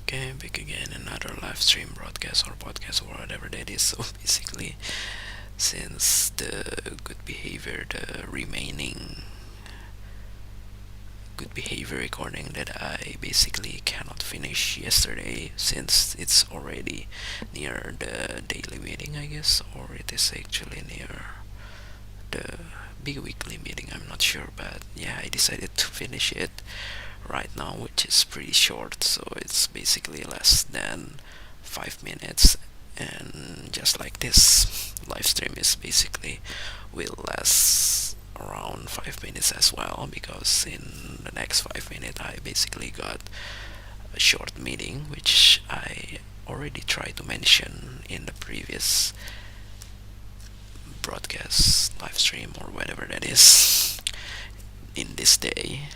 Okay, back again, another live stream broadcast or podcast or whatever that is. So basically, since the good behavior, the remaining good behavior recording that I basically cannot finish yesterday, since it's already near the daily meeting, I guess, or it is actually near the big weekly meeting. I'm not sure, but yeah, I decided to finish it right now, which is pretty short, so it's basically less than 5 minutes. And just like this live stream is basically will last around 5 minutes as well, because in the next 5 minutes I basically got a short meeting which I already tried to mention in the previous broadcast live stream or whatever that is in this day,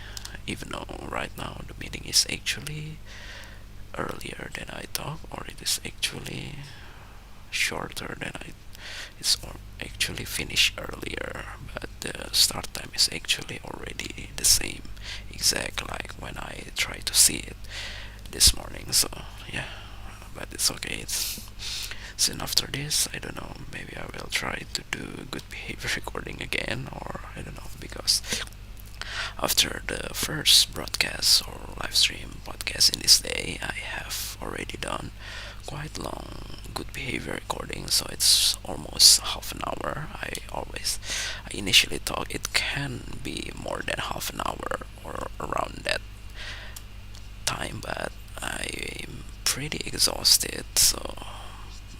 even though right now the meeting is actually earlier than I thought, or it is actually shorter than I it's actually finished earlier, but the start time is actually already the same exact like when I tried to see it this morning. So yeah, but it's okay. It's soon after this, I don't know, maybe I will try to do good behavior recording again, or I don't know, because after the first broadcast or live stream podcast in this day, I have already done quite long good behavior recording, so it's almost half an hour. I initially thought it can be more than half an hour or around that time, but I'm pretty exhausted, so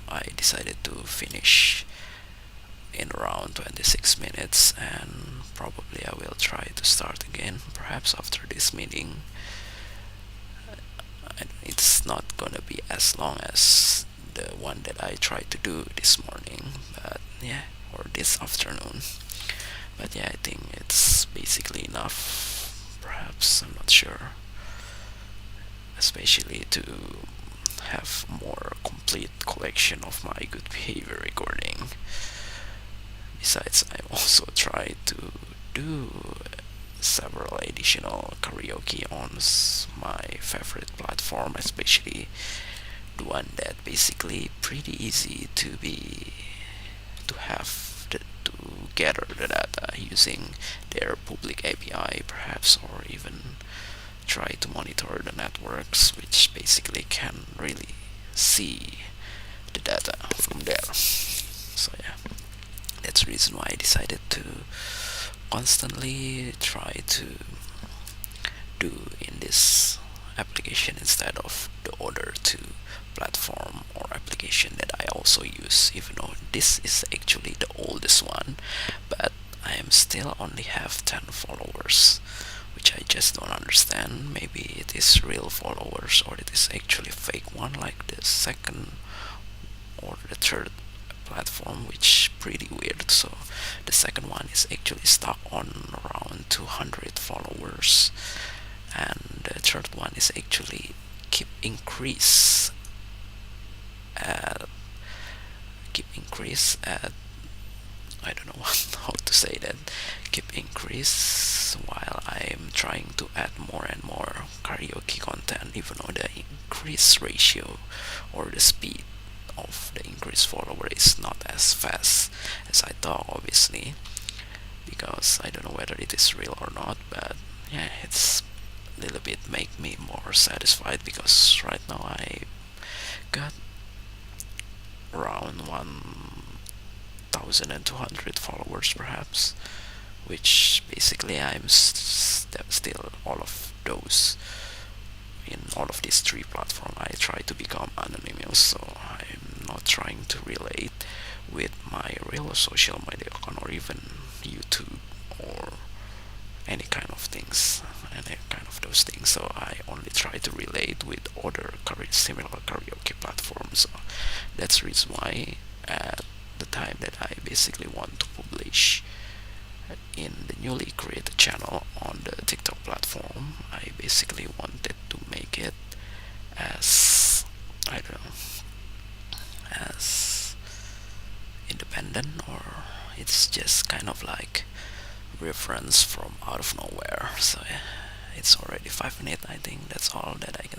I decided to finish in around 26 minutes, and probably I will try to start again perhaps after this meeting. It's not gonna be as long as the one that I tried to do this morning, but yeah, or this afternoon. But yeah, I think it's basically enough. Perhaps, I'm not sure. Especially to have more complete collection of my good behavior recording. Besides, I also tried to do several additional karaoke on my favorite platform, especially the one that basically pretty easy to have to gather the data using their public API, perhaps, or even try to monitor the networks, which basically can really see the data from there. So yeah, that's the reason why I decided to constantly try to do in this application instead of the other two platform or application that I also use, even though this is actually the oldest one, but I am still only have 10 followers, which I just don't understand. Maybe it is real followers or it is actually fake one, like the second or the third platform, which pretty weird. So the second one is actually stuck on around 200 followers, and the third one is actually keep increase at keep increase at I don't know how to say that, keep increase while I'm trying to add more and more karaoke content, even though the increase ratio or the speed of the increased follower is not as fast as I thought, obviously, because I don't know whether it is real or not. But yeah, it's a little bit make me more satisfied, because right now I got around 1,200 followers perhaps, which basically I'm still all of those in all of these three platforms. I try to become anonymous, so I'm not trying to relate with my real social media account or even YouTube or any kind of things, any kind of those things. So I only try to relate with other similar karaoke platforms. So that's the reason why at the time that I basically want to publish in the newly created channel on the TikTok platform, I basically wanted to make it as, I don't know, as independent, or it's just kind of like reference from out of nowhere. So yeah, it's already 5 minutes. I think that's all that I can